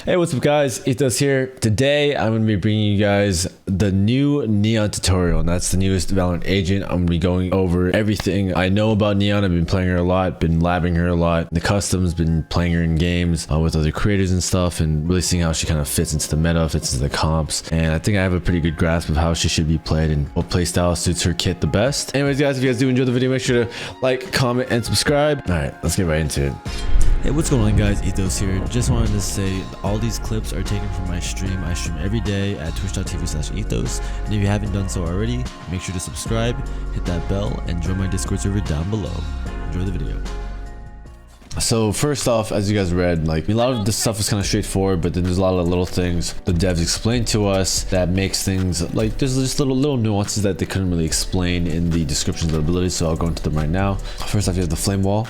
Hey, what's up guys, Ethos here. Today I'm going to be bringing you guys the new Neon tutorial, and that's the newest Valorant agent. I'm going to be going over everything I know about Neon. I've been playing her a lot, been labbing her a lot, the customs, been playing her in games with other creators and stuff, and really seeing how she kind of fits into the meta, fits into the comps, and I think I have a pretty good grasp of how she should be played and what playstyle suits her kit the best. Anyways guys, if you guys do enjoy the video, make sure to like, comment, and subscribe. Alright, let's get right into it. Hey, what's going on guys, Ethos here. Just wanted to say all these clips are taken from my stream. I stream every day at twitch.tv/ethos, and if you haven't done so already, make sure to subscribe, hit that bell, and join my Discord server down below. Enjoy the video. So first off, as you guys read, like a lot of this stuff is kind of straightforward, but then there's a lot of little things the devs explain to us that makes things like there's just little nuances that they couldn't really explain in the descriptions of the abilities, so I'll go into them right now. First off, you have the flame wall.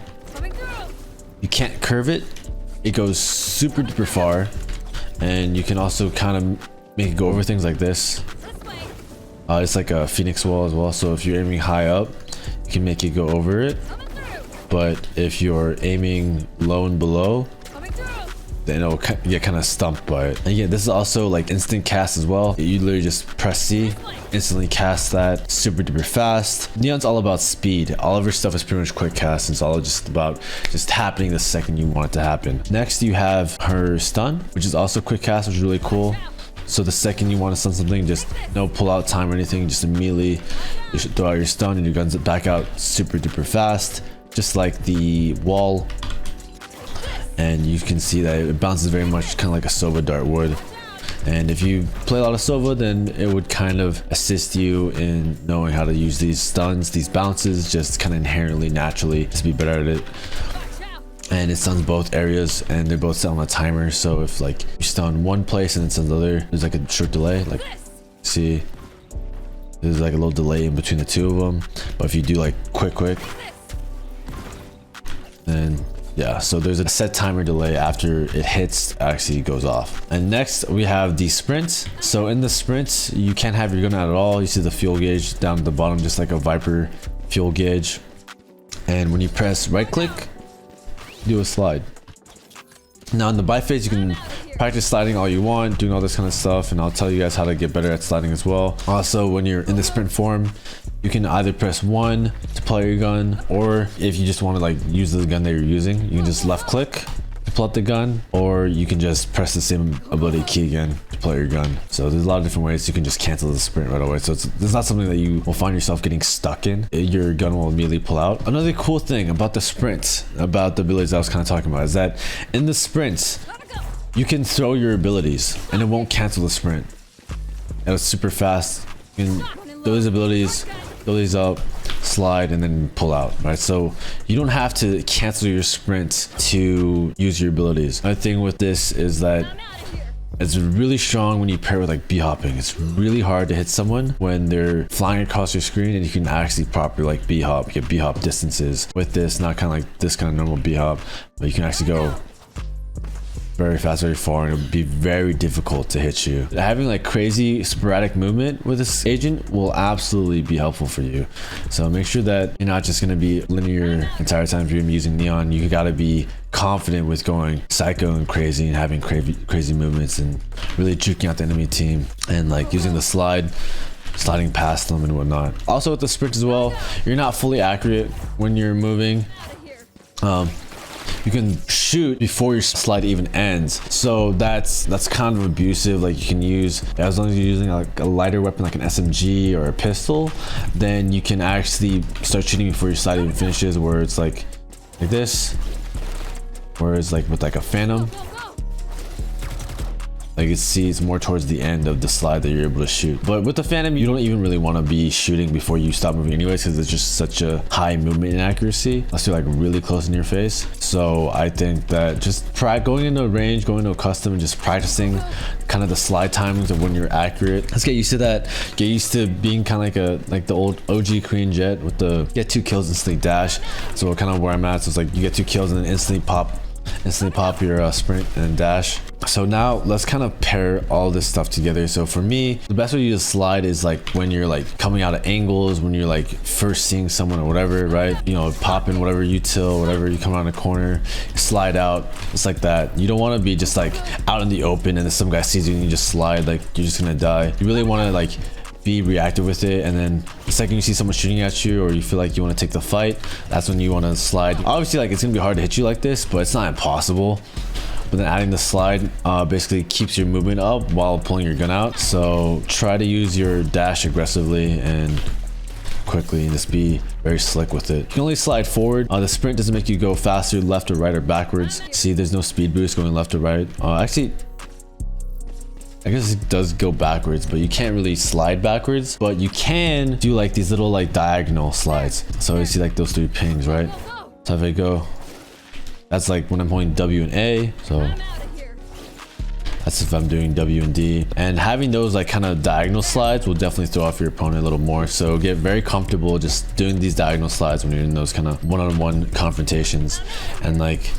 You can't curve it. It goes super duper far, and you can also kind of make it go over things like this. It's like a phoenix wall as well, so if you're aiming high up, you can make it go over it, but if you're aiming low and below, then it'll get kind of stumped by it. And yeah, this is also like instant cast as well. You literally just press C, instantly cast that super duper fast. Neon's all about speed. All of her stuff is pretty much quick cast. It's all just about just happening the second you want it to happen. Next, you have her stun, which is also quick cast, which is really cool. So the second you want to stun something, just no pull out time or anything, just immediately you should throw out your stun and your guns back out super duper fast, just like the wall. And you can see that it bounces very much kind of like a Sova dart would. And if you play a lot of Sova, then it would kind of assist you in knowing how to use these stuns, these bounces, just kind of inherently, naturally, to be better at it. And it stuns both areas, and they're both set on a timer. So if like you stun one place and then stuns the other, there's like a short delay. Like, see, there's like a little delay in between the two of them. But if you do like quick, then yeah, so there's a set timer delay after it hits, actually goes off. And next we have the sprint. So in the sprint, you can't have your gun out at all. You see the fuel gauge down at the bottom, just like a Viper fuel gauge. And when you press right click, do a slide. Now in the buy phase, you can practice sliding all you want, doing all this kind of stuff, and I'll tell you guys how to get better at sliding as well. Also, when you're in the sprint form, you can either press 1 to pull out your gun, or if you just want to like use the gun that you're using, you can just left click to pull out the gun, or you can just press the same ability key again to pull out your gun. So there's a lot of different ways you can just cancel the sprint right away. So it's not something that you will find yourself getting stuck in. Your gun will immediately pull out. Another cool thing about the sprint, about the abilities I was kind of talking about, is that in the sprints, you can throw your abilities and it won't cancel the sprint. And it's super fast. You can throw these abilities, throw these up, slide, and then pull out, right? So you don't have to cancel your sprint to use your abilities. Another thing with this is that it's really strong when you pair with like b-hopping. It's really hard to hit someone when they're flying across your screen, and you can actually properly like b-hop, get b-hop distances with this, not kind of like this kind of normal b-hop, but you can actually go very fast, very far, and it would be very difficult to hit you. Having like crazy sporadic movement with this agent will absolutely be helpful for you. So make sure that you're not just going to be linear entire time if you're using Neon. You got to be confident with going psycho and crazy and having crazy movements and really juking out the enemy team, and like using the sliding past them and whatnot. Also with the sprint as well, you're not fully accurate when you're moving. You can shoot before your slide even ends, so that's kind of abusive. Like you can use, as long as you're using like a lighter weapon like an SMG or a pistol, then you can actually start shooting before your slide even finishes, where it's like this, whereas like with like a phantom, like it's more towards the end of the slide that you're able to shoot. But with the phantom, you don't even really want to be shooting before you stop moving anyways, because it's just such a high movement inaccuracy unless you're like really close in your face. So I think that just going into a range, going into a custom, and just practicing kind of the slide timings of when you're accurate. Let's get used to that. Get used to being kind of like the old OG Korean Jet with the get 2 kills instantly dash. So kind of where I'm at, so it's like you get 2 kills and then instantly pop instantly pop your sprint and dash. So now let's kind of pair all this stuff together. So for me, the best way to use slide is like when you're like coming out of angles, when you're like first seeing someone or whatever, right? You know, pop in whatever util, whatever, you come around a corner, slide out, just like that. You don't want to be just like out in the open and then some guy sees you and you just slide, like you're just gonna die. You really want to like be reactive with it, and then the second you see someone shooting at you or you feel like you want to take the fight, that's when you want to slide. Obviously, like it's gonna be hard to hit you like this, but it's not impossible. But then adding the slide basically keeps your movement up while pulling your gun out. So try to use your dash aggressively and quickly and just be very slick with it. You can only slide forward. The sprint doesn't make you go faster left or right or backwards. See, there's no speed boost going left or right. Actually, I guess it does go backwards, but you can't really slide backwards, but you can do like these little like diagonal slides. So you see like those 3 pings, right? So if I go, that's like when I'm holding W and A. So that's if I'm doing W and D. And having those like kind of diagonal slides will definitely throw off your opponent a little more. So get very comfortable just doing these diagonal slides when you're in those kind of one-on-one confrontations, and like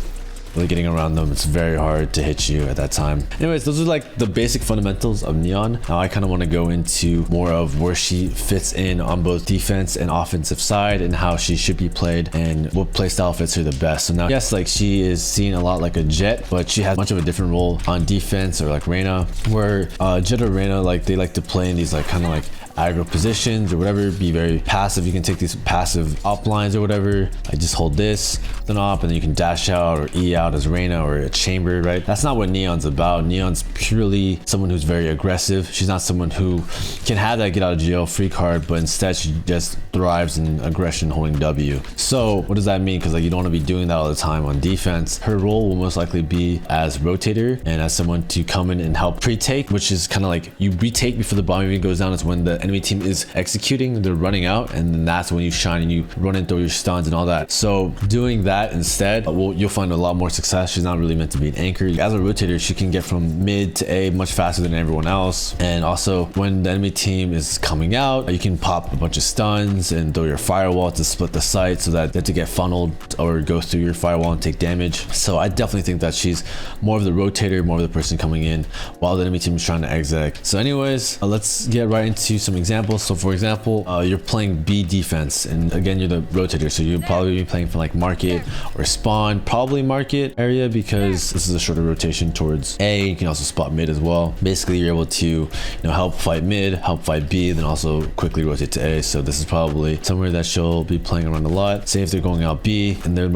really getting around them. It's very hard to hit you at that time. Anyways, those are like the basic fundamentals of Neon. Now I kind of want to go into more of where she fits in on both defense and offensive side, and how she should be played and what playstyle fits her the best. So now, yes, like she is seen a lot like a Jet, but she has much of a different role on defense, or like Reyna, where Jet or Reyna, like they like to play in these like kind of like aggro positions or whatever, be very passive. You can take these passive op lines or whatever, like just hold this, then op, and then you can dash out or E out as Reyna or a chamber, right? That's not what Neon's about. Neon's purely someone who's very aggressive. She's not someone who can have that get out of jail free card, but instead she just thrives in aggression, holding W. So what does that mean? Because like you don't want to be doing that all the time on defense. Her role will most likely be as rotator and as someone to come in and help pre-take, which is kind of like you retake before the bomb even goes down. It's when the enemy team is executing, they're running out, and then that's when you shine and you run and throw your stuns and all that. So doing that instead, you'll find a lot more success. She's not really meant to be an anchor. As a rotator, she can get from mid to A much faster than everyone else. And also when the enemy team is coming out, you can pop a bunch of stuns and throw your firewall to split the site so that they have to get funneled or go through your firewall and take damage. So I definitely think that she's more of the rotator, more of the person coming in while the enemy team is trying to exec. So anyways, let's get right into some examples. So for example, you're playing B defense, and again, you're the rotator, so you'll probably be playing for like market or spawn, probably market area, because this is a shorter rotation towards A. You can also spot mid as well. Basically, you're able to help fight mid, help fight B, then also quickly rotate to A. So this is probably somewhere that she'll be playing around a lot. Say if they're going out B and they're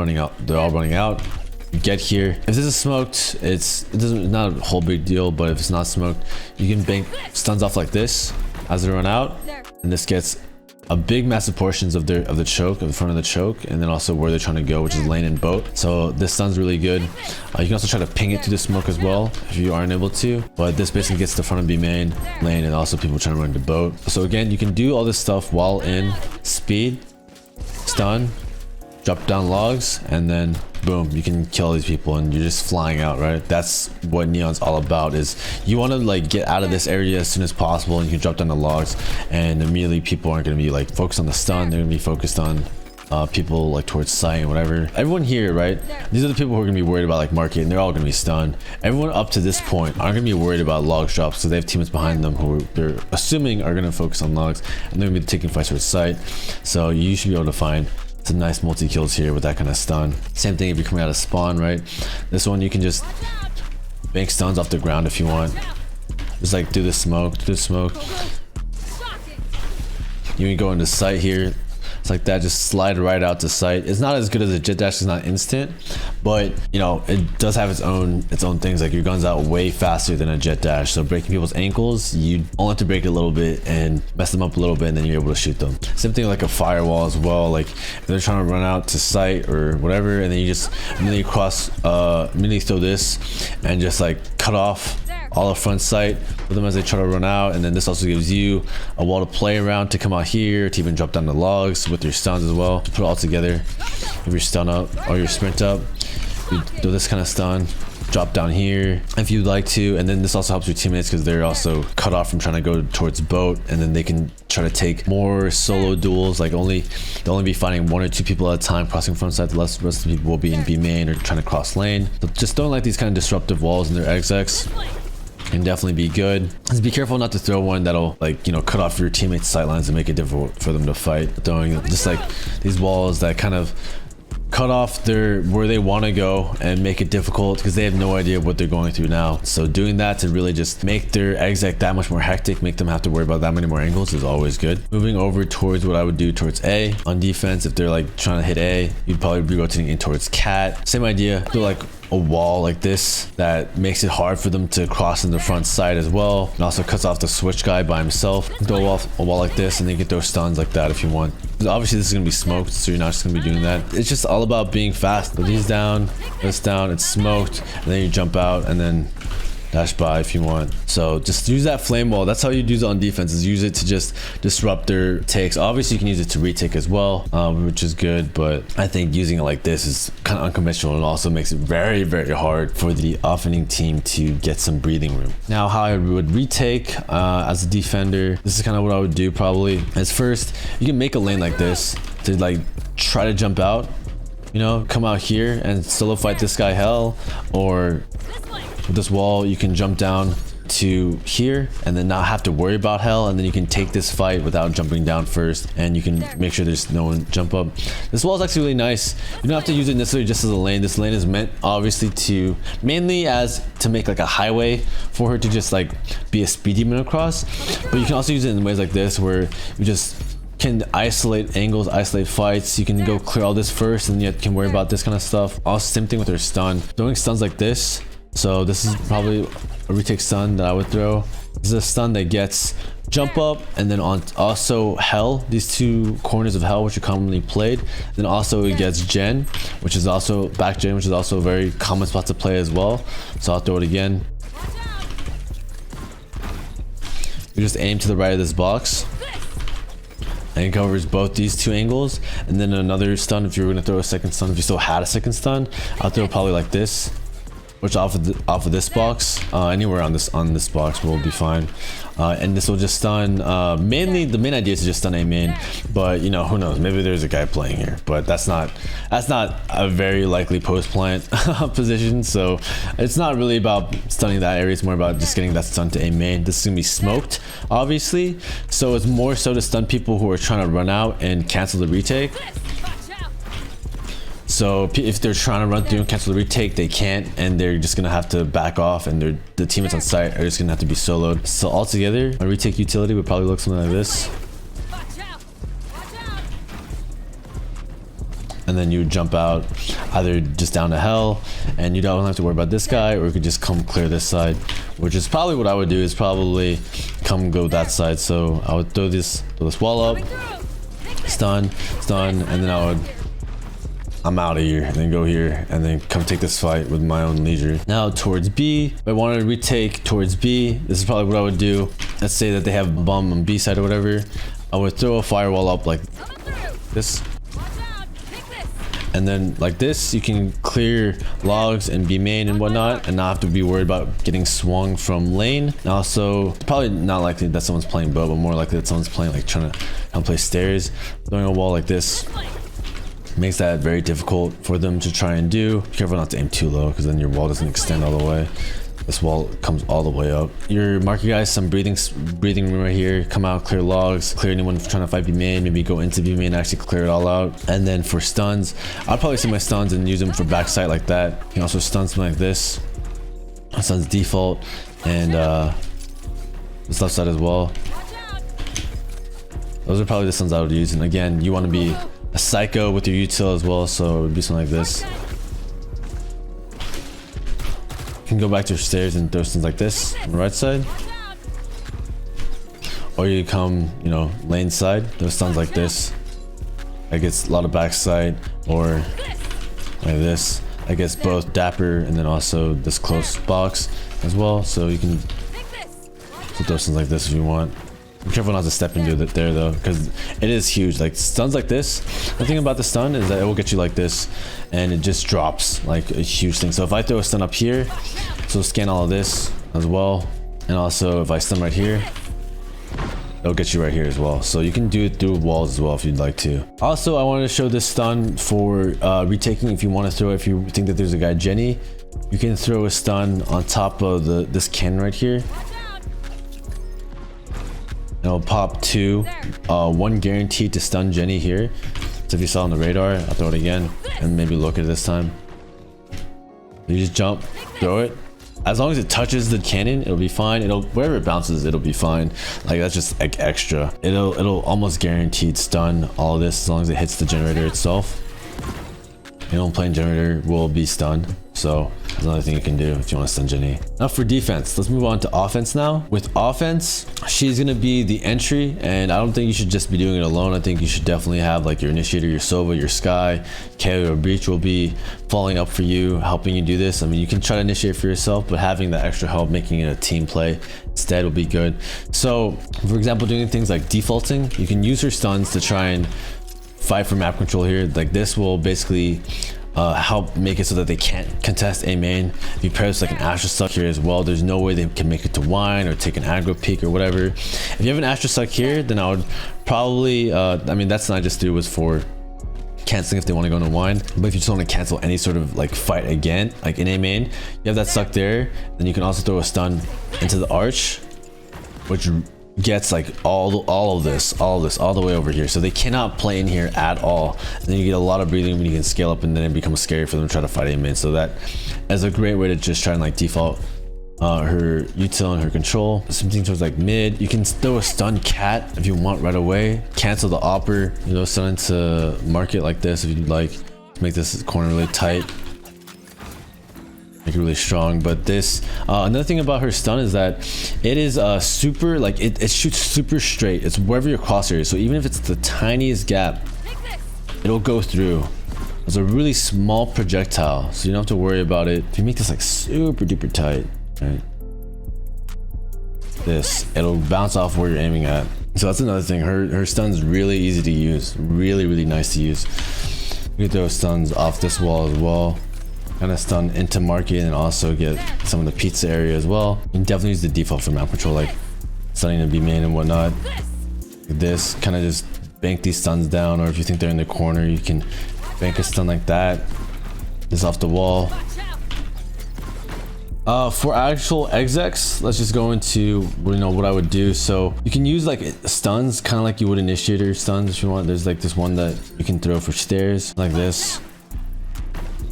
all running out, get here. If this is smoked, it's not a whole big deal, but if it's not smoked, you can bank stuns off like this as they run out, and this gets a big massive portions of the choke, of the front of the choke, and then also where they're trying to go, which is lane and boat. So this stun's really good. You can also try to ping it through the smoke as well if you aren't able to, but this basically gets the front of B main lane, and also people trying to run to boat. So again, you can do all this stuff while in speed, stun, drop down logs, and then boom, you can kill these people and you're just flying out, right? That's what Neon's all about. Is you want to like get out of this area as soon as possible, and you can drop down the logs, and immediately people aren't going to be like focused on the stun. They're going to be focused on people like towards sight and whatever. Everyone here, right? These are the people who are going to be worried about like market, and they're all going to be stunned. Everyone up to this point aren't going to be worried about logs drops, so they have teammates behind them who they're assuming are going to focus on logs, and they're going to be taking fights towards sight. So you should be able to find some nice multi-kills here with that kind of stun. Same thing if you're coming out of spawn, right? This one you can just bank stuns off the ground if you want. Just like do the smoke. You can go into sight here. It's like that, just slide right out to sight. It's not as good as a jet dash, it's not instant, but it does have its own things. Like your gun's out way faster than a jet dash, so breaking people's ankles, you only have to break it a little bit and mess them up a little bit, and then you're able to shoot them. Same thing like a firewall as well. Like if they're trying to run out to sight or whatever, and then you just immediately immediately throw this and just like cut off all the front sight for them as they try to run out. And then this also gives you a wall to play around to come out here, to even drop down the logs with your stuns as well. To put it all together, if your stun up or your sprint up, you do this kind of stun, drop down here if you'd like to. And then this also helps your teammates because they're also cut off from trying to go towards boat, and then they can try to take more solo duels. Like they'll only be fighting 1 or 2 people at a time crossing front side. The rest of the people will be in B main or trying to cross lane. So just don't like these kind of disruptive walls in their execs. Can definitely be good. Just be careful not to throw one that'll, like, you know, cut off your teammates' sightlines and make it difficult for them to fight. Throwing just like these walls that kind of cut off where they want to go and make it difficult because they have no idea what they're going through now. So doing that to really just make their exec that much more hectic, make them have to worry about that many more angles, is always good. Moving over towards what I would do towards A on defense, if they're like trying to hit A, you'd probably be rotating in towards cat. Same idea. Do like a wall like this that makes it hard for them to cross in the front side as well. It also cuts off the switch guy by himself. Throw off a wall like this, and then you can throw stuns like that if you want. Obviously this is gonna be smoked, so you're not just gonna be doing that. It's just all about being fast. Put these down, this down, it's smoked, and then you jump out and then dash by if you want. So just use that flame wall. That's how you use it on defense, is use it to just disrupt their takes. Obviously you can use it to retake as well, which is good, but I think using it like this is kind of unconventional and also makes it very, very hard for the offending team to get some breathing room. Now how I would retake as a defender, this is kind of what I would do probably. As first, you can make a lane like this to like try to jump out, you know, come out here and solo fight this guy hell, or with this wall you can jump down to here and then not have to worry about hell, and then you can take this fight without jumping down first, and you can make sure there's no one jump up. This wall is actually really nice. You don't have to use it necessarily just as a lane. This lane is meant obviously to mainly as to make like a highway for her to just like be a speed demon across, but you can also use it in ways like this where you just can isolate angles, isolate fights. You can go clear all this first and you can worry about this kind of stuff. Also same thing with her stun. Throwing stuns like this. So this is probably a retake stun that I would throw. This is a stun that gets jump up and then on also hell, these 2 corners of hell which are commonly played. Then also it gets gen, which is also back gen, which is also a very common spot to play as well. So I'll throw it again. You just aim to the right of this box and it covers both these 2 angles. And then another stun, if you were going to throw a second stun, if you still had a second stun, I'll throw probably like this, which off of this box, anywhere on this box will be fine. And this will just stun, mainly the main idea is to just stun a main, but you know, who knows, maybe there's a guy playing here, but that's not a very likely post plant position. So it's not really about stunning that area, it's more about just getting that stun to a main. This is gonna be smoked obviously, so it's more so to stun people who are trying to run out and cancel the retake. So if they're trying to run through and cancel the retake, they can't, and they're just gonna have to back off, and the teammates on site are just gonna have to be soloed. So altogether, a retake utility would probably look something like this. And then you jump out either just down to hell, and you don't have to worry about this guy, or you could just come clear this side, which is probably what I would do, is probably come go that side. So I would throw this wall up, stun, and then I'm out of here, and then go here and then come take this fight with my own leisure. Now towards B, if I wanted to retake towards B, this is probably what I would do. Let's say that they have a bomb on B side or whatever. I would throw a firewall up like this, and then like this you can clear logs and B main and whatnot and not have to be worried about getting swung from lane. And also probably not likely that someone's playing bow, but more likely that someone's playing like trying to play stairs. Throwing a wall like this makes that very difficult for them to try and do. Be careful not to aim too low, because then your wall doesn't extend all the way. This wall comes all the way up. You're marking guys some breathing room right here. Come out, clear logs, clear anyone trying to fight B main, maybe go into B main and actually clear it all out. And then for stuns, I'd probably see my stuns and use them for backside like that. You can also stun something like this. Stuns default, and this left side as well. Those are probably the stuns I would use. And again, you want to be a psycho with your util as well, so it would be something like this. You can go back to your stairs and throw stuns like this on the right side, or you come, you know, lane side, throw stuns like this. That gets a lot of backside, or like this. That gets both dapper and then also this close box as well. So you can throw stuns like this if you want. Be careful not to step into it there though, because it is huge. Like stuns like this, the thing about the stun is that it will get you like this and it just drops like a huge thing. So if I throw a stun up here, so scan all of this as well, and also if I stun right here, it'll get you right here as well. So you can do it through walls as well if you'd like to. Also, I wanted to show this stun for retaking. If you want to throw, if you think that there's a guy Jenny, you can throw a stun on top of this cannon right here. It'll pop 2, 1 guaranteed to stun Jenny here. So if you saw on the radar, I'll throw it again and maybe look at it this time. You just jump, throw it. As long as it touches the cannon, it'll be fine. It'll, wherever it bounces, it'll be fine. Like that's just like extra. It'll almost guaranteed stun all of this as long as it hits the generator itself. Your own plane generator will be stunned. So that's another thing you can do if you want to stun Jenny. Now for defense, let's move on to offense now. With offense, she's gonna be the entry, and I don't think you should just be doing it alone. I think you should definitely have like your initiator, your Sova, your Sky, KO or Breach will be falling up for you, helping you do this. I mean, you can try to initiate for yourself, but having that extra help, making it a team play instead will be good. So for example, doing things like defaulting, you can use her stuns to try and fight for map control here. Like this will basically help make it so that they can't contest A main. If you pair this like an Astra Suck here as well, there's no way they can make it to wine or take an aggro peek or whatever. If you have an Astra Suck here, then I would probably I mean that's not just do was for canceling if they want to go into wine, but if you just want to cancel any sort of like fight again, like in A main, you have that Suck there. Then you can also throw a stun into the arch, which gets like all of this all the way over here, so they cannot play in here at all. And then you get a lot of breathing when you can scale up, and then it becomes scary for them to try to fight A main. So that is a great way to just try and like default her util and her control. Something towards like mid, you can throw a stun cat if you want right away, cancel the opper, you know, stun into market like this if you'd like to make this corner really tight, make it really strong. But this another thing about her stun is that it is super like it shoots super straight. It's wherever your crosshair is, so even if it's the tiniest gap, it'll go through. It's a really small projectile, so you don't have to worry about it. If you make this like super duper tight, right, this, it'll bounce off where you're aiming at. So that's another thing. Her stun's really easy to use, really nice to use. You can throw stuns off this wall as well, kind of stun into market, and also get some of the pizza area as well. You can definitely use the default for map control, like stunning to B main and whatnot. Like this, kind of just bank these stuns down, or if you think they're in the corner, you can bank a stun like that, just off the wall. For actual execs, let's just go into what I would do. So you can use like stuns, kind of like you would initiator stuns if you want. There's like this one that you can throw for stairs like this.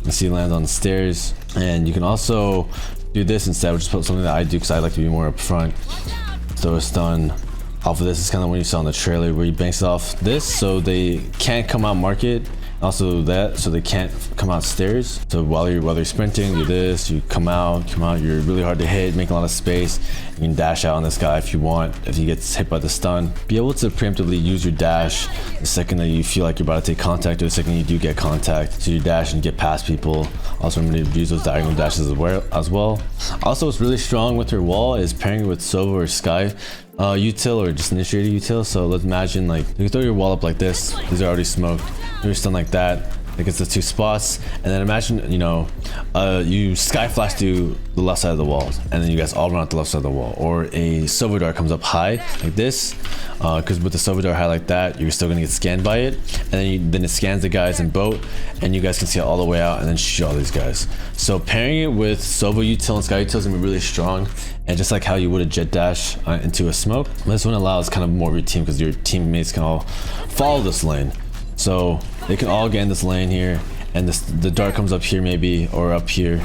You see it lands on the stairs, and you can also do this instead, which is something that I do because I like to be more up front. Throw a stun off of this. It's kind of what you saw in the trailer where you banks off this so they can't come out market. Also that, so they can't come out stairs. So while you're sprinting, do this, you come out, you're really hard to hit, make a lot of space. You can dash out on this guy if you want. If he gets hit by the stun, be able to preemptively use your dash the second that you feel like you're about to take contact, or the second you do get contact. So you dash and get past people. Also remember to use those diagonal dashes as well. Also, what's really strong with her wall is pairing it with Sova or Sky util, or just initiator util. So let's imagine like you can throw your wall up like this. These are already smoked. You're stun like that. It gets the 2 spots, and then imagine you sky flash to the left side of the walls, and then you guys all run out the left side of the wall. Or a Sova dart comes up high like this, because with the Sova dart high like that, you're still gonna get scanned by it, and then it scans the guys in boat, and you guys can see it all the way out, and then shoot all these guys. So pairing it with Sova util and Sky util is gonna be really strong, and just like how you would a jet dash into a smoke, this one allows kind of more of your team, because your teammates can all follow this lane. So they can all get in this lane here, and the dart comes up here maybe, or up here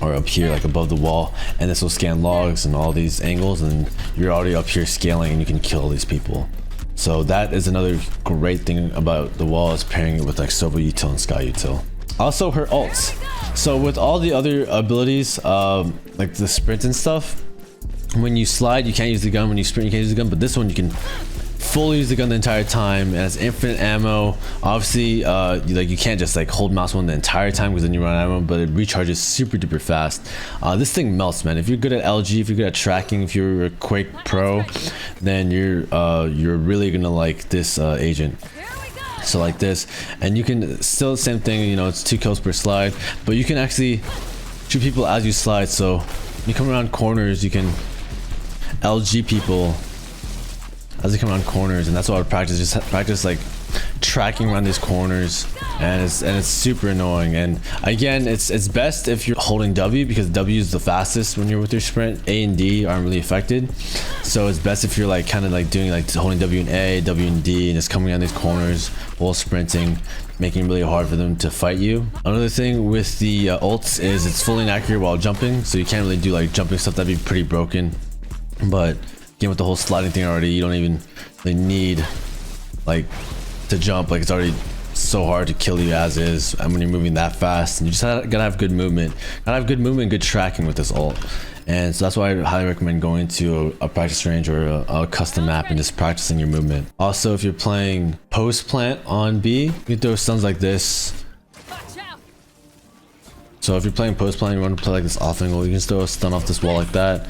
like above the wall, and this will scan logs and all these angles, and you're already up here scaling, and you can kill these people. So that is another great thing about the wall, is pairing it with like Sova util and Sky util. Also her ults. So with all the other abilities, like the sprint and stuff, when you slide you can't use the gun, when you sprint you can't use the gun, but this one you can fully use the gun the entire time. It has infinite ammo. Obviously, like you can't just like hold mouse one the entire time because then you run out of ammo, but it recharges super duper fast. This thing melts, man. If you're good at LG, if you're good at tracking, if you're a Quake pro, then you're really gonna like this agent. So like this, and you can still the same thing, you know, it's 2 kills per slide, but you can actually shoot people as you slide. So when you come around corners, you can LG people as they come around corners, and that's what I would practice. Just practice like tracking around these corners, and it's super annoying. And again, it's best if you're holding W, because W is the fastest when you're with your sprint. A and D aren't really affected, so it's best if you're like kind of like doing like holding W and A, W and D, and just coming around these corners while sprinting, making it really hard for them to fight you. Another thing with the ults is it's fully inaccurate while jumping, so you can't really do like jumping stuff. That'd be pretty broken. But again, with the whole sliding thing already, you don't even really need like to jump. Like it's already so hard to kill you as is, and when you're moving that fast, and you just gotta have good movement, good tracking with this ult. And so that's why I highly recommend going to a practice range or a custom map and just practicing your movement. Also, if you're playing post plant on B, you can throw stuns like this. So if you're playing post plant, you want to play like this off angle, you can throw a stun off this wall like that.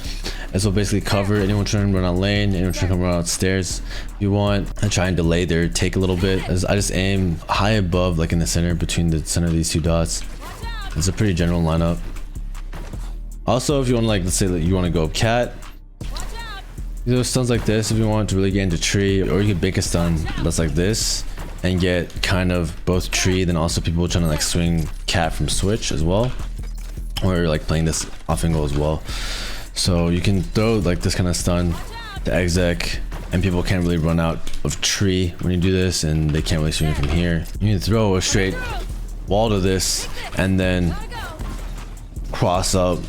And so basically cover anyone trying to run out lane, anyone trying to run out stairs. If you want, and try and delay their take a little bit. As I just aim high above, like in the center, between the center of these 2 dots. It's a pretty general lineup. Also, if you want to, like, let's say that you want to go cat, you do stuns like this if you want to really get into tree, or you could bake a stun that's like this and get kind of both tree, then also people trying to like swing cat from switch as well, or like playing this off angle as well. So you can throw like this kind of stun to exec, and people can't really run out of tree when you do this, and they can't really swing it from here. You can throw a straight wall to this and then cross up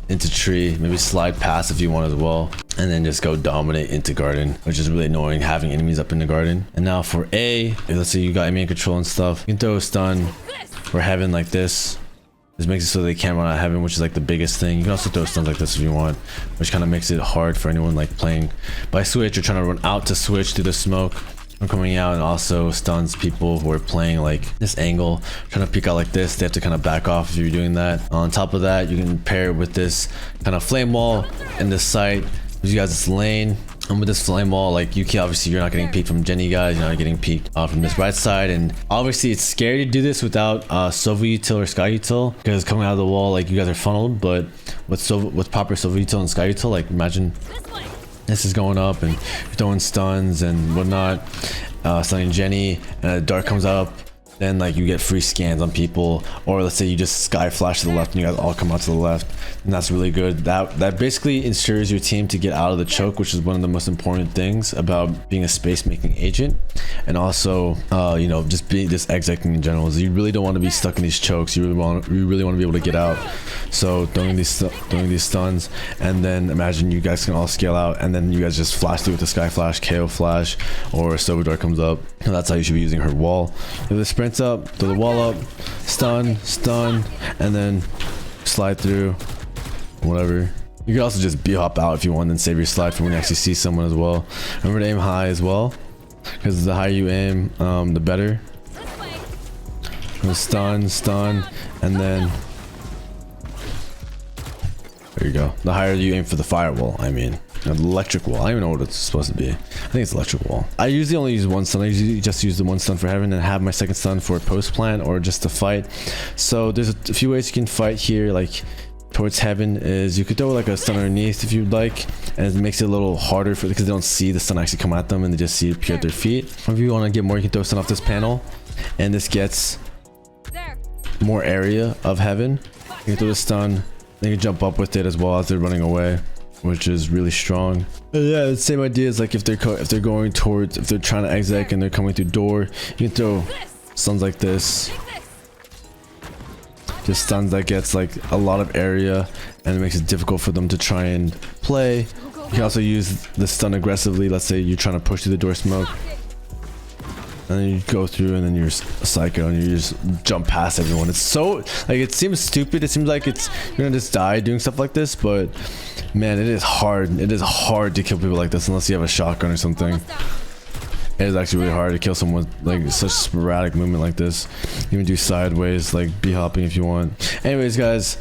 into tree, maybe slide past if you want as well, and then just go dominate into garden, which is really annoying having enemies up in the garden. And now for A, let's say you got enemy control and stuff, you can throw a stun for heaven like this. This makes it so they can't run out of heaven, which is like the biggest thing. You can also throw stuns like this if you want, which kind of makes it hard for anyone like playing by switch or trying to run out to switch through the smoke from coming out, and also stuns people who are playing like this angle, trying to peek out like this. They have to kind of back off if you're doing that. On top of that, you can pair it with this kind of flame wall in this site. You guys, this lane, and with this flame wall, like you can obviously, you're not getting peeked from Jenny guys, you're not getting peeked from this right side. And obviously it's scary to do this without Sova util or Sky util, because coming out of the wall, like you guys are funneled. But with proper Sova util and Sky util, like imagine this is going up and you're throwing stuns and whatnot, stunning Jenny, and a dart comes up, then like you get free scans on people. Or let's say you just sky flash to the left and you guys all come out to the left, and that's really good. That basically ensures your team to get out of the choke, which is one of the most important things about being a space making agent. And also you know, just execing in general, is you really don't want to be stuck in these chokes. You really want to be able to get out. So throwing these stuns, and then imagine you guys can all scale out, and then you guys just flash through with the sky flash, KO flash, or Sova dart comes up. And that's how you should be using her wall. If the sprints up, throw the wall up, stun, and then slide through, whatever. You can also just B-hop out if you want, and save your slide for when you actually see someone as well. Remember to aim high as well, because the higher you aim, the better. Stun, and then there you go. The higher you aim for the firewall, I mean. The electric wall. I don't even know what it's supposed to be. I think it's electric wall. I usually only use one stun. I usually just use the one stun for heaven and have my second stun for post plant or just to fight. So there's a few ways you can fight here, like towards heaven. Is you could throw like a stun underneath if you'd like, and it makes it a little harder for, because they don't see the stun actually come at them and they just see it appear at their feet. Or if you want to get more, you can throw stun off this panel, and this gets more area of heaven. You can throw the stun, then you can jump up with it as well as they're running away, which is really strong. But yeah, the same idea is like if they're going towards, if they're trying to exec and they're coming through door, you can throw stuns like this. Just stuns that gets like a lot of area, and it makes it difficult for them to try and play. You can also use the stun aggressively. Let's say you're trying to push through the door smoke, and then you go through, and then you're a psycho and you just jump past everyone. It's so, like, it seems stupid. It seems like you're gonna just die doing stuff like this, but man, it is hard. It is hard to kill people like this unless you have a shotgun or something. It is actually really hard to kill someone like such sporadic movement like this. You can do sideways, like b hopping if you want. Anyways, guys,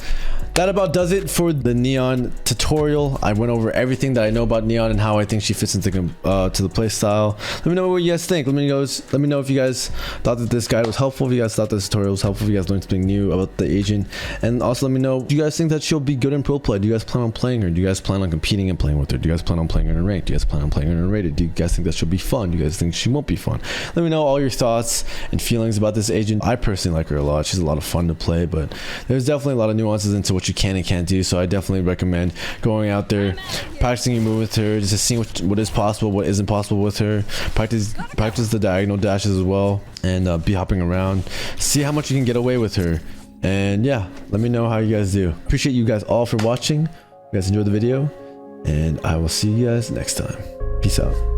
that about does it for the Neon tutorial. I went over everything that I know about Neon and how I think she fits into to the play style. Let me know what you guys think. Let me know if you guys thought that this guide was helpful, if you guys thought this tutorial was helpful, if you guys learned something new about the agent. And also let me know, do you guys think that she'll be good in pro play? Do you guys plan on playing her? Do you guys plan on competing and playing with her? Do you guys plan on playing her in ranked? Do you guys plan on playing her in rated? Do you guys think that she'll be fun? Do you guys think she won't be fun? Let me know all your thoughts and feelings about this agent. I personally like her a lot. She's a lot of fun to play, but there's definitely a lot of nuances into what you can and can't do. So I definitely recommend going out there, practicing your move with her, just to see what is possible, what isn't possible with her. Practice the diagonal dashes as well, and be hopping around. See how much you can get away with her. And yeah, let me know how you guys do. Appreciate you guys all for watching. You guys enjoyed the video, and I will see you guys next time. Peace out.